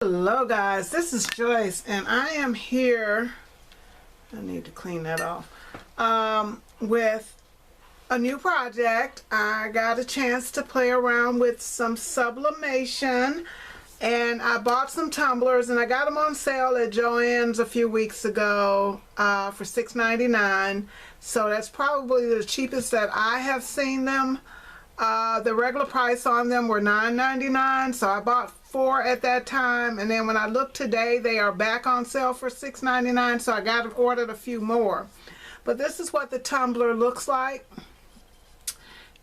Hello guys, this is Joyce and I am here, I need to clean that off, with a new project. I got a chance to play around with some sublimation and I bought some tumblers and I got them on sale at Joann's a few weeks ago for $6.99. So that's probably the cheapest that I have seen them. The regular price on them were $9.99, so I bought 4 at that time, and then when I looked today they are back on sale for $6.99, so I ordered a few more. But this is what the tumbler looks like,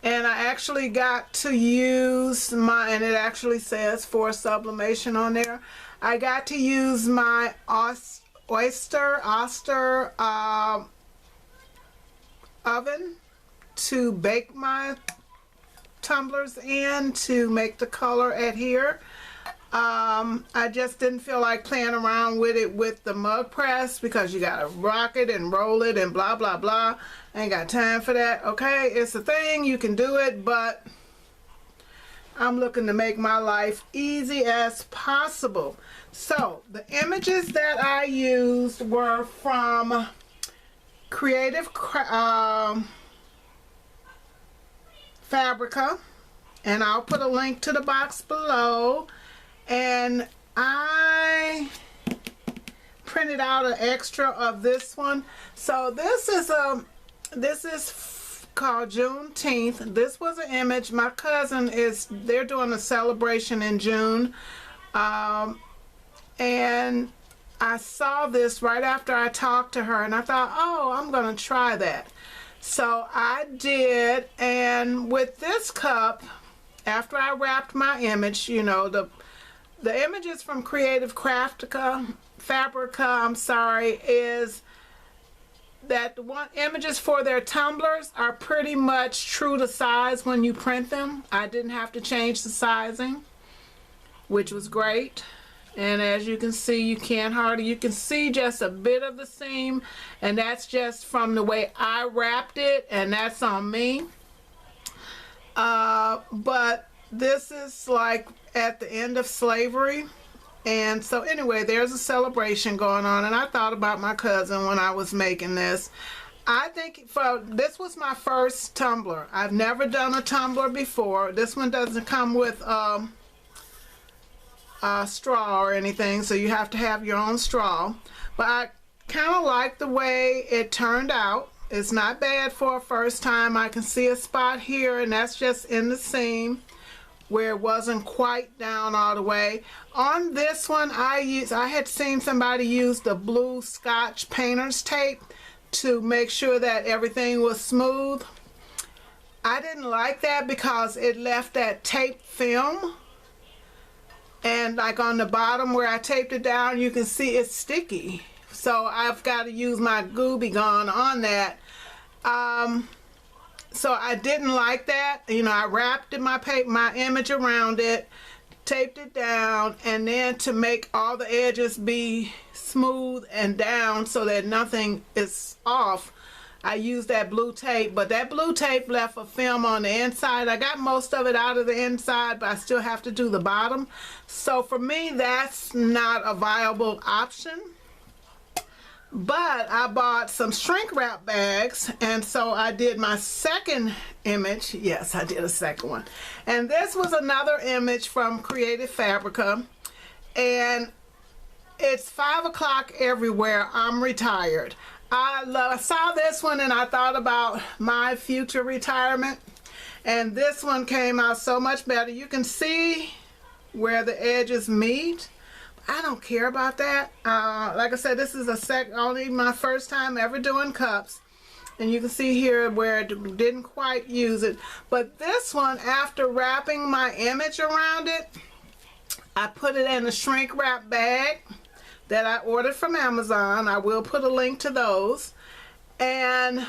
and I actually got to use my, and it actually says for sublimation on there, I got to use my Oyster oven to bake my tumblers in to make the color adhere. I just didn't feel like playing around with it with the mug press because you gotta rock it and roll it and blah blah blah. I ain't got time for that. Okay, it's a thing, you can do it, but I'm looking to make my life easy as possible. So the images that I used were from Fabrica, and I'll put a link to the box below. And I printed out an extra of this one. So this is called Juneteenth. This was an image. My cousin they're doing a celebration in June, and I saw this right after I talked to her and I thought, oh, I'm gonna try that. So I did, and with this cup, after I wrapped my image, you know, the images from Fabrica, I'm sorry, is that the images for their tumblers are pretty much true to size when you print them. I didn't have to change the sizing, which was great. And as you can see, you can see just a bit of the seam, and that's just from the way I wrapped it, and that's on me. But this is like at the end of slavery, and so anyway, there's a celebration going on, and I thought about my cousin when I was making this. I think this was my first tumbler. I've never done a tumbler before. This one doesn't come with straw or anything, so you have to have your own straw, but I kind of like the way it turned out. It's not bad for a first time. I can see a spot here, and that's just in the seam where it wasn't quite down all the way. On this one, I had seen somebody use the blue Scotch painter's tape to make sure that everything was smooth. I didn't like that because it left that tape film, and like on the bottom where I taped it down, you can see it's sticky. So I've got to use my Gooby Gone on that. So I didn't like that. You know, I wrapped my image around it, taped it down, and then to make all the edges be smooth and down so that nothing is off, I used that blue tape, but that blue tape left a film on the inside. I got most of it out of the inside, but I still have to do the bottom. So for me, that's not a viable option. But I bought some shrink wrap bags, and so I did my second image. Yes, I did a second one. And this was another image from Fabrica, and it's 5 o'clock everywhere. I'm retired. I saw this one and I thought about my future retirement, and this one came out so much better. You can see where the edges meet. I don't care about that. Like I said, this is only my first time ever doing cups, and you can see here where it didn't quite use it. But this one, after wrapping my image around it, I put it in a shrink wrap bag that I ordered from Amazon. I will put a link to those, and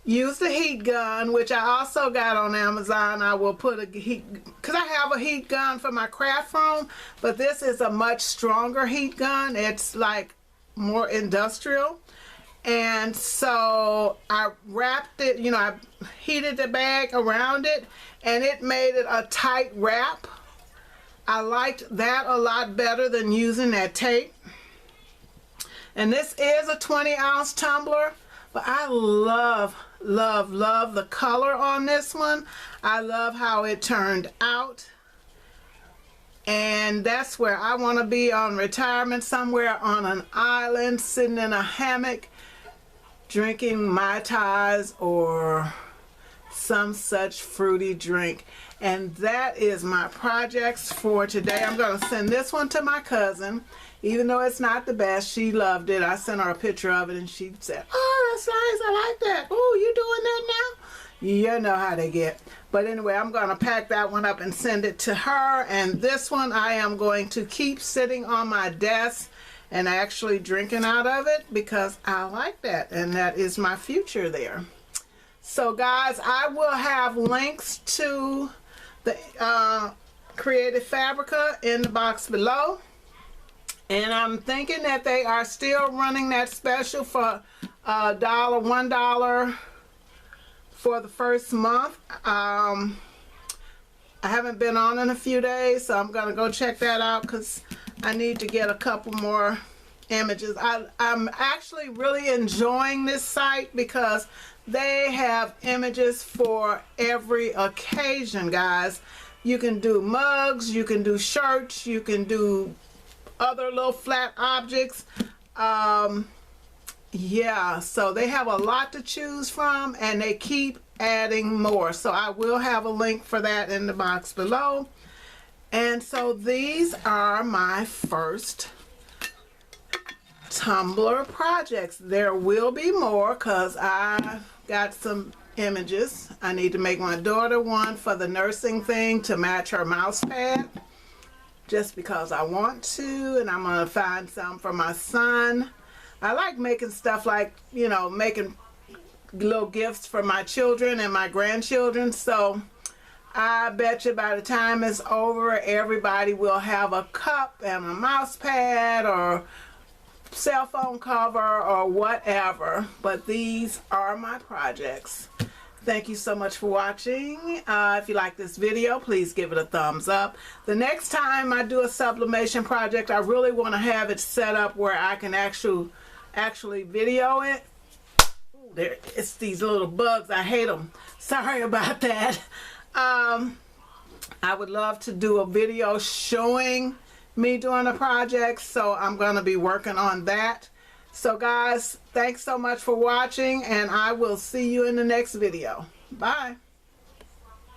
use the heat gun, which I also got on Amazon. I will put a heat, because I have a heat gun for my craft room, but this is a much stronger heat gun. It's like more industrial, and so I wrapped it, you know, I heated the bag around it, and it made it a tight wrap. I liked that a lot better than using that tape. And this is a 20-ounce tumbler, but I love the color on this one. I love how it turned out. And that's where I want to be on retirement, somewhere on an island, sitting in a hammock, drinking Mai Tais or some such fruity drink. And that is my projects for today. I'm going to send this one to my cousin. Even though it's not the best, she loved it. I sent her a picture of it and she said, "Oh, that's nice, I like that. Oh, you doing that now?" You know how they get. But anyway, I'm going to pack that one up and send it to her. And this one I am going to keep sitting on my desk and actually drinking out of it because I like that. And that is my future there. So guys, I will have links to the Creative Fabrica in the box below. And I'm thinking that they are still running that special for $1 for the first month. I haven't been on in a few days, so I'm going to go check that out because I need to get a couple more images. I'm actually really enjoying this site because they have images for every occasion, guys. You can do mugs, you can do shirts, you can do other little flat objects. Yeah, so they have a lot to choose from and they keep adding more. So I will have a link for that in the box below. And so these are my first tumbler projects. There will be more because I got some images. I need to make my daughter one for the nursing thing to match her mouse pad, just because I want to, and I'm going to find some for my son. I like making stuff like, you know, making little gifts for my children and my grandchildren. So I bet you by the time it's over, everybody will have a cup and a mouse pad or cell phone cover or whatever. But these are my projects. Thank you so much for watching. If you like this video, please give it a thumbs up. The next time I do a sublimation project, I really want to have it set up where I can actually video it. Ooh, there, it's these little bugs. I hate them. Sorry about that. I would love to do a video showing me doing a project, so I'm going to be working on that. So guys, thanks so much for watching, and I will see you in the next video. Bye.